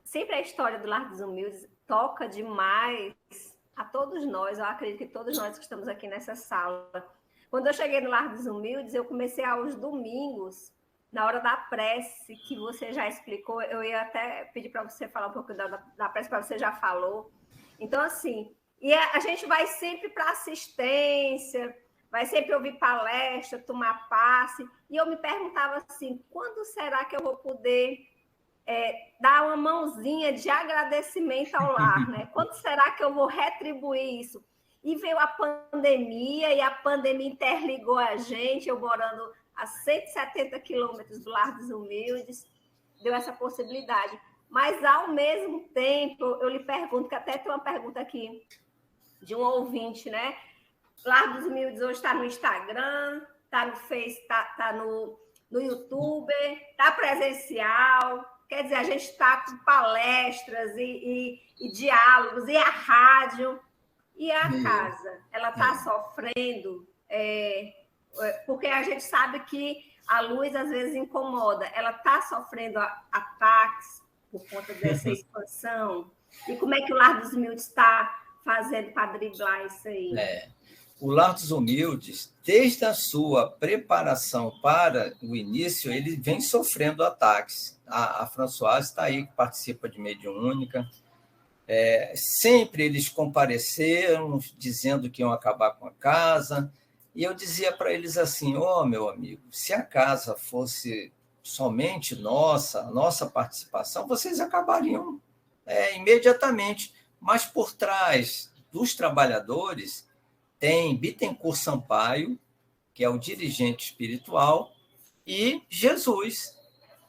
S5: sempre a história do Lar dos Humildes toca demais a todos nós, eu acredito que todos nós que estamos aqui nessa sala. Quando eu cheguei no Lar dos Humildes, eu comecei aos domingos, na hora da prece, que você já explicou, eu ia até pedir para você falar um pouco da prece, para você já falou. Então, assim, e a gente vai sempre para assistência, vai sempre ouvir palestra, tomar passe, e eu me perguntava assim, quando será que eu vou poder dar uma mãozinha de agradecimento ao lar, né? Quando será que eu vou retribuir isso? E veio a pandemia, e a pandemia interligou a gente, eu morando a 170 quilômetros do Lar dos Humildes, deu essa possibilidade. Mas, ao mesmo tempo, eu lhe pergunto, que até tem uma pergunta aqui de um ouvinte, né? Lar dos Humildes hoje está no Instagram, está no Face, está no YouTube, está presencial. Quer dizer, a gente está com palestras e diálogos, e a rádio, e a casa. Ela está sofrendo, porque a gente sabe que a luz às vezes incomoda. Ela está sofrendo ataques por conta dessa expansão. E como é que o Lar dos Humildes está fazendo para driblar isso aí?
S9: O Lar dos Humildes, desde a sua preparação para o início, ele vem sofrendo ataques. A Françoise está aí, que participa de mediúnica. Sempre eles compareceram, dizendo que iam acabar com a casa. E eu dizia para eles assim, meu amigo, se a casa fosse somente nossa, a nossa participação, vocês acabariam imediatamente. Mas por trás dos trabalhadores tem Bittencourt Sampaio, que é o dirigente espiritual, e Jesus.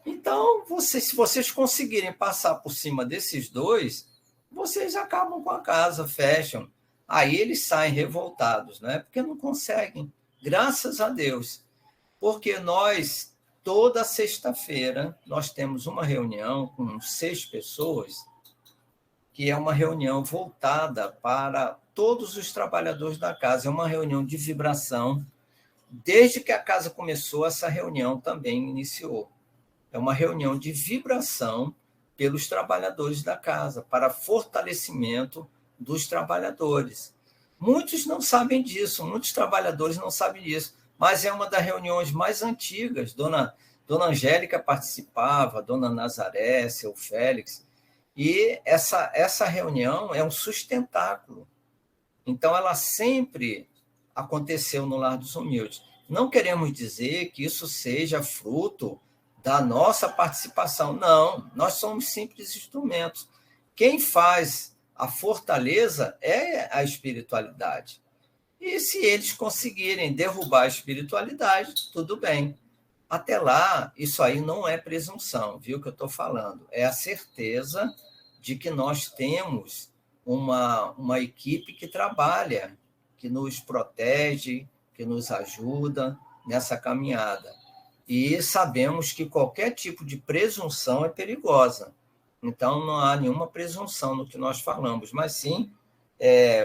S9: Então, se vocês conseguirem passar por cima desses dois, vocês acabam com a casa, fecham. Aí eles saem revoltados, né? Porque não conseguem, graças a Deus. Porque nós, toda sexta-feira, nós temos uma reunião com 6 pessoas, que é uma reunião voltada para todos os trabalhadores da casa. É uma reunião de vibração. Desde que a casa começou, essa reunião também iniciou. É uma reunião de vibração pelos trabalhadores da casa, para fortalecimento dos trabalhadores. Muitos não sabem disso, muitos trabalhadores não sabem disso, mas é uma das reuniões mais antigas. Dona Angélica participava, Dona Nazaré, seu Félix, e essa reunião é um sustentáculo. Então, ela sempre aconteceu no Lar dos Humildes. Não queremos dizer que isso seja fruto da nossa participação. Não, nós somos simples instrumentos. Quem faz a fortaleza é a espiritualidade. E se eles conseguirem derrubar a espiritualidade, tudo bem. Até lá, isso aí não é presunção, viu que eu estou falando? É a certeza de que nós temos uma equipe que trabalha, que nos protege, que nos ajuda nessa caminhada. E sabemos que qualquer tipo de presunção é perigosa. Então, não há nenhuma presunção no que nós falamos, mas sim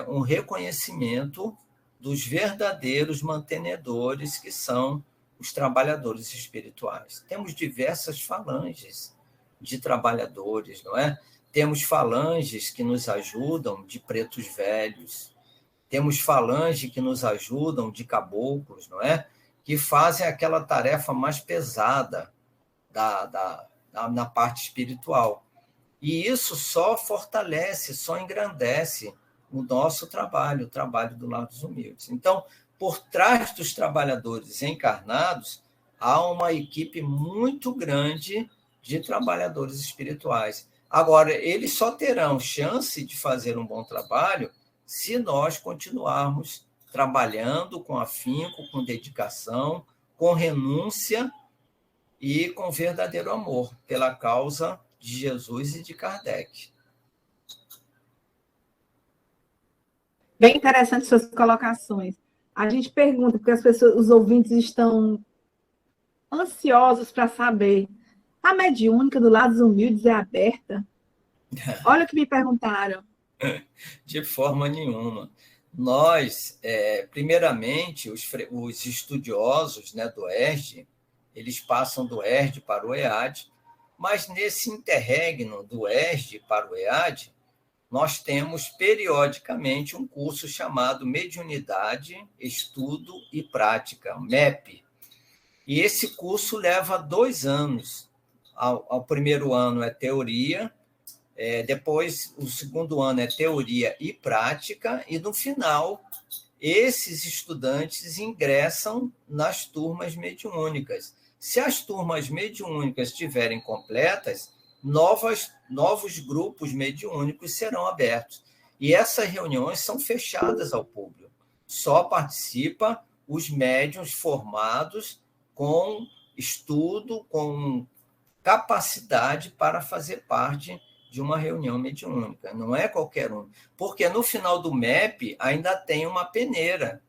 S9: um reconhecimento dos verdadeiros mantenedores, que são os trabalhadores espirituais. Temos diversas falanges de trabalhadores, não é? Temos falanges que nos ajudam de pretos velhos, temos falange que nos ajudam de caboclos, não é? Que fazem aquela tarefa mais pesada na parte espiritual. E isso só fortalece, só engrandece o nosso trabalho, o trabalho do Lar dos Humildes. Então, por trás dos trabalhadores encarnados, há uma equipe muito grande de trabalhadores espirituais. Agora, eles só terão chance de fazer um bom trabalho se nós continuarmos trabalhando com afinco, com dedicação, com renúncia e com verdadeiro amor pela causa de Jesus e de Kardec.
S12: Bem interessante suas colocações. A gente pergunta, porque as pessoas, os ouvintes estão ansiosos para saber, a mediúnica do Lar dos Humildes é aberta? Olha o que me perguntaram.
S9: De forma nenhuma. Nós, primeiramente, os estudiosos, né, do ERD, eles passam do ERD para o EAD, mas nesse interregno do ERD para o EAD, nós temos periodicamente um curso chamado Mediunidade, Estudo e Prática, MEP. E esse curso leva 2 anos. Ao primeiro ano é teoria, depois o segundo ano é teoria e prática, e no final esses estudantes ingressam nas turmas mediúnicas. Se as turmas mediúnicas estiverem completas, novos grupos mediúnicos serão abertos. E essas reuniões são fechadas ao público. Só participa os médiuns formados com estudo, com capacidade para fazer parte de uma reunião mediúnica. Não é qualquer um. Porque no final do MEP ainda tem uma peneira.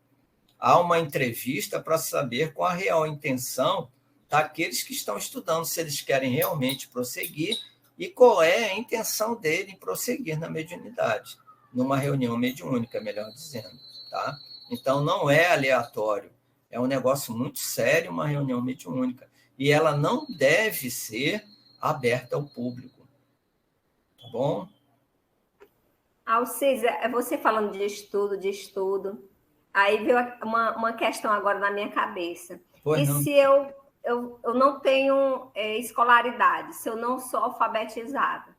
S9: Há uma entrevista para saber qual a real intenção daqueles que estão estudando, se eles querem realmente prosseguir e qual é a intenção dele em prosseguir na mediunidade, numa reunião mediúnica, melhor dizendo. Tá? Então, não é aleatório. É um negócio muito sério, uma reunião mediúnica. E ela não deve ser aberta ao público. Tá bom?
S5: Alcides, você falando de estudo, aí veio uma questão agora na minha cabeça.
S9: Pois
S5: e
S9: não.
S5: Se eu não tenho escolaridade, se eu não sou alfabetizada,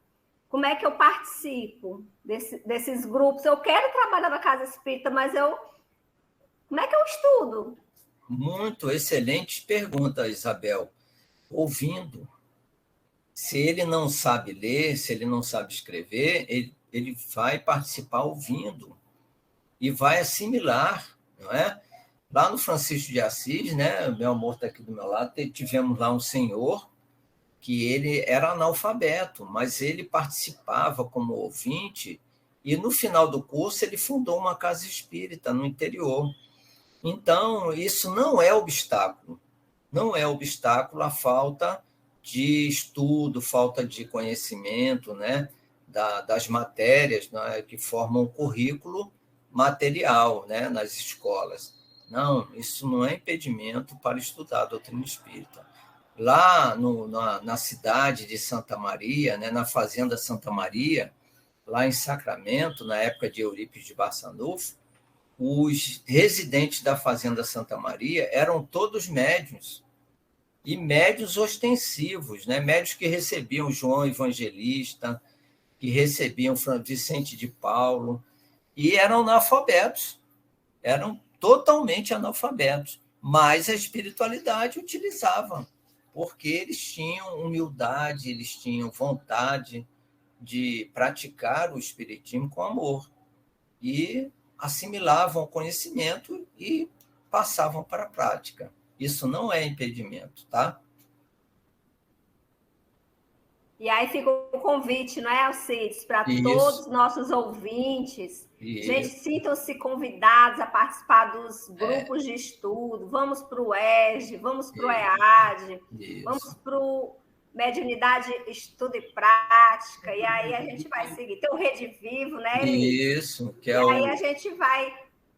S5: como é que eu participo desses grupos? Eu quero trabalhar na Casa Espírita, mas como é que eu estudo?
S9: Muito excelente pergunta, Isabel. Ouvindo. Se ele não sabe ler, se ele não sabe escrever, ele vai participar ouvindo e vai assimilar, não é? Lá no Francisco de Assis, né? Meu amor está aqui do meu lado, tivemos lá um senhor que ele era analfabeto, mas ele participava como ouvinte e no final do curso ele fundou uma casa espírita no interior. Então, isso não é obstáculo. Não é obstáculo a falta de estudo, falta de conhecimento, né, das matérias, né, que formam o currículo material, né, nas escolas. Não, isso não é impedimento para estudar a doutrina espírita. Lá na cidade de Santa Maria, né, na Fazenda Santa Maria, lá em Sacramento, na época de Eurípides de Barçanufo, os residentes da Fazenda Santa Maria eram todos médiuns, e médiuns ostensivos, né? Médiuns que recebiam João Evangelista, que recebiam Vicente de Paulo, e eram analfabetos, eram totalmente analfabetos, mas a espiritualidade utilizava, porque eles tinham humildade, eles tinham vontade de praticar o espiritismo com amor, e assimilavam o conhecimento e passavam para a prática. Isso não é impedimento, tá?
S5: E aí fica o convite, não é, Alcides? Para todos os nossos ouvintes.
S9: Isso.
S5: Gente, sintam-se convidados a participar dos grupos de estudo. Vamos para o ERD, vamos para o EAD, vamos para o Mediunidade, Estudo e Prática. E aí a gente vai seguir. Tem o Rede Vivo, né, Eli?
S9: Isso. Que
S5: e aí a gente vai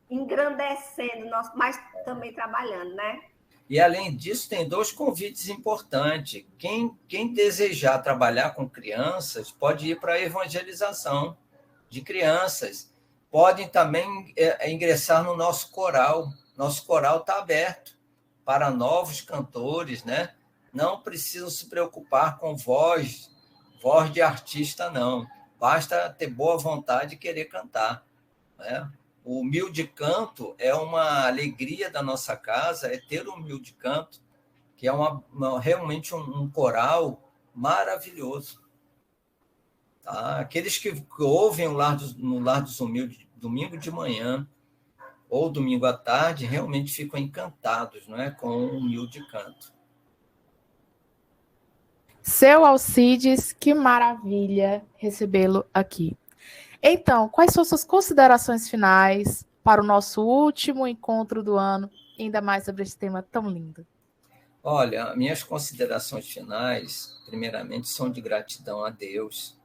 S5: engrandecendo, mas também trabalhando, né?
S9: E, além disso, tem 2 convites importantes. Quem desejar trabalhar com crianças pode ir para a evangelização de crianças. Podem também ingressar no nosso coral. Nosso coral está aberto para novos cantores, né? Não precisam se preocupar com voz de artista, não. Basta ter boa vontade e querer cantar. né? O humilde canto é uma alegria da nossa casa, é ter o humilde canto, que é realmente um coral maravilhoso. Tá? Aqueles que ouvem no Lar dos Humildes, domingo de manhã ou domingo à tarde, realmente ficam encantados, não é? Com o humilde canto.
S4: Seu Alcides, que maravilha recebê-lo aqui. Então, quais são suas considerações finais para o nosso último encontro do ano, ainda mais sobre esse tema tão lindo?
S9: Olha, minhas considerações finais, primeiramente, são de gratidão a Deus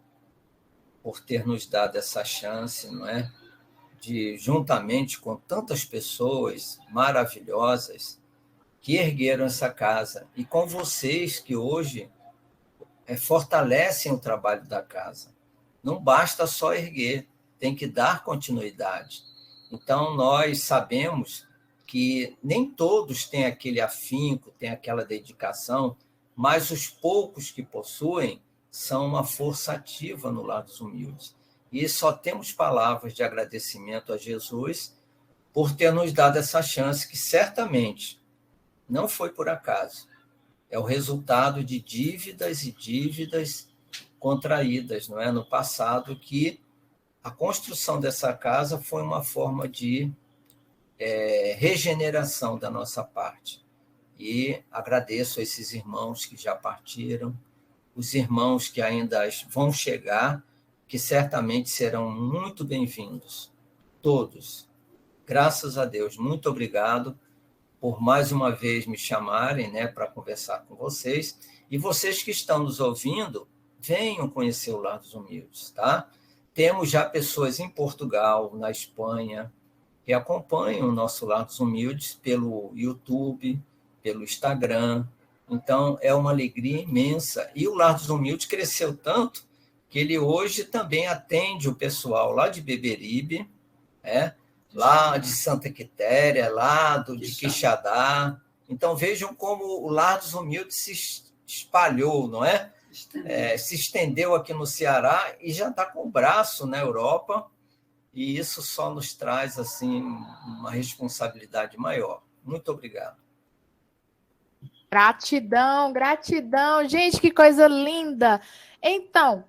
S9: por ter nos dado essa chance, não é? De, juntamente com tantas pessoas maravilhosas que ergueram essa casa, e com vocês que hoje fortalecem o trabalho da casa. Não basta só erguer, tem que dar continuidade. Então, nós sabemos que nem todos têm aquele afinco, têm aquela dedicação, mas os poucos que possuem são uma força ativa no Lar dos Humildes. E só temos palavras de agradecimento a Jesus por ter nos dado essa chance, que certamente não foi por acaso. É o resultado de dívidas e dívidas contraídas, não é? No passado, que a construção dessa casa foi uma forma de regeneração da nossa parte. E agradeço a esses irmãos que já partiram, os irmãos que ainda vão chegar, que certamente serão muito bem-vindos, todos. Graças a Deus, muito obrigado por mais uma vez me chamarem, né, para conversar com vocês. E vocês que estão nos ouvindo, venham conhecer o Lar dos Humildes, tá? Temos já pessoas em Portugal, na Espanha, que acompanham o nosso Lar dos Humildes pelo YouTube, pelo Instagram. Então, é uma alegria imensa. E o Lar dos Humildes cresceu tanto que ele hoje também atende o pessoal lá de Beberibe, lá de Santa Quitéria, lá de Quixadá. Então, vejam como o Lar dos Humildes se espalhou, não é? Se estendeu aqui no Ceará e já está com o braço na Europa, e isso só nos traz assim, uma responsabilidade maior. Muito obrigado.
S4: Gratidão, gratidão. Gente, que coisa linda. Então,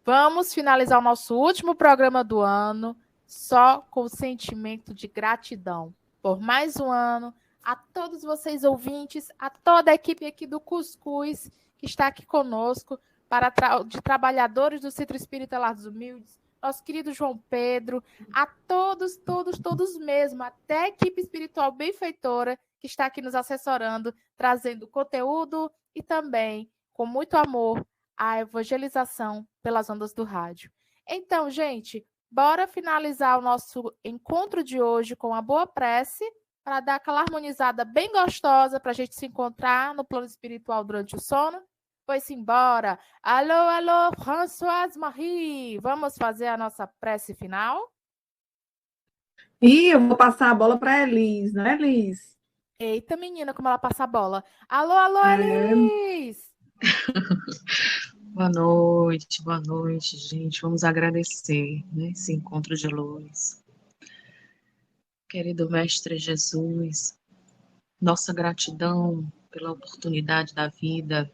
S4: vamos finalizar o nosso último programa do ano só com o sentimento de gratidão por mais um ano, a todos vocês ouvintes, a toda a equipe aqui do Cuscuz, que está aqui conosco, de trabalhadores do Centro Espírita Lar dos Humildes, nosso querido João Pedro, a todos, todos mesmo, até a equipe espiritual benfeitora, que está aqui nos assessorando, trazendo conteúdo e também, com muito amor, a evangelização pelas ondas do rádio. Então, gente, bora finalizar o nosso encontro de hoje com a boa prece, para dar aquela harmonizada bem gostosa, para a gente se encontrar no plano espiritual durante o sono. Pois embora. Alô, alô, Françoise Marie. Vamos fazer a nossa prece final?
S12: E eu vou passar a bola para a Elis, não é, Elis?
S4: Eita, menina, como ela passa a bola. Alô, alô, Elis!
S13: Boa noite, gente. Vamos agradecer, né, esse encontro de luz. Querido Mestre Jesus, nossa gratidão pela oportunidade da vida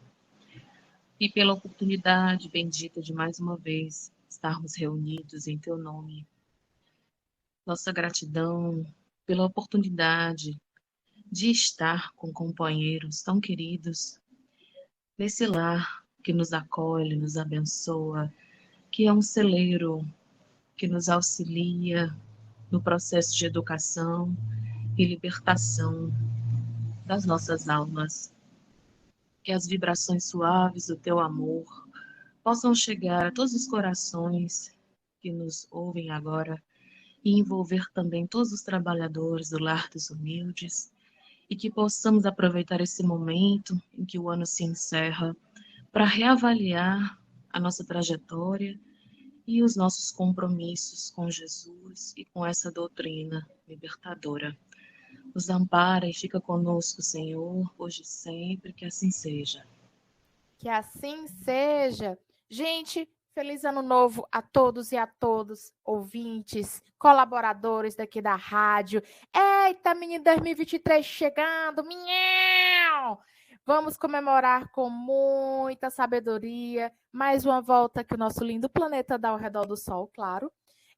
S13: e pela oportunidade bendita de mais uma vez estarmos reunidos em Teu nome. Nossa gratidão pela oportunidade de estar com companheiros tão queridos nesse lar que nos acolhe, nos abençoa, que é um celeiro que nos auxilia no processo de educação e libertação das nossas almas. Que as vibrações suaves do Teu amor possam chegar a todos os corações que nos ouvem agora e envolver também todos os trabalhadores do Lar dos Humildes, e que possamos aproveitar esse momento em que o ano se encerra para reavaliar a nossa trajetória e os nossos compromissos com Jesus e com essa doutrina libertadora. Nos ampara e fica conosco, Senhor, hoje e sempre, que assim seja.
S4: Que assim seja. Gente, Feliz ano novo a todos e a todos, ouvintes, colaboradores daqui da rádio. Eita, menino 2023 chegando, minhão! Vamos comemorar com muita sabedoria mais uma volta que o nosso lindo planeta dá ao redor do Sol, claro.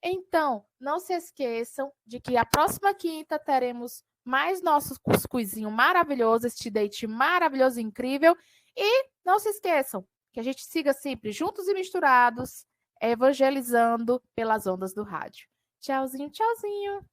S4: Então, não se esqueçam de que a próxima quinta teremos mais nosso cuscuzinho maravilhoso, este date maravilhoso e incrível. E não se esqueçam que a gente siga sempre juntos e misturados, evangelizando pelas ondas do rádio. Tchauzinho, tchauzinho.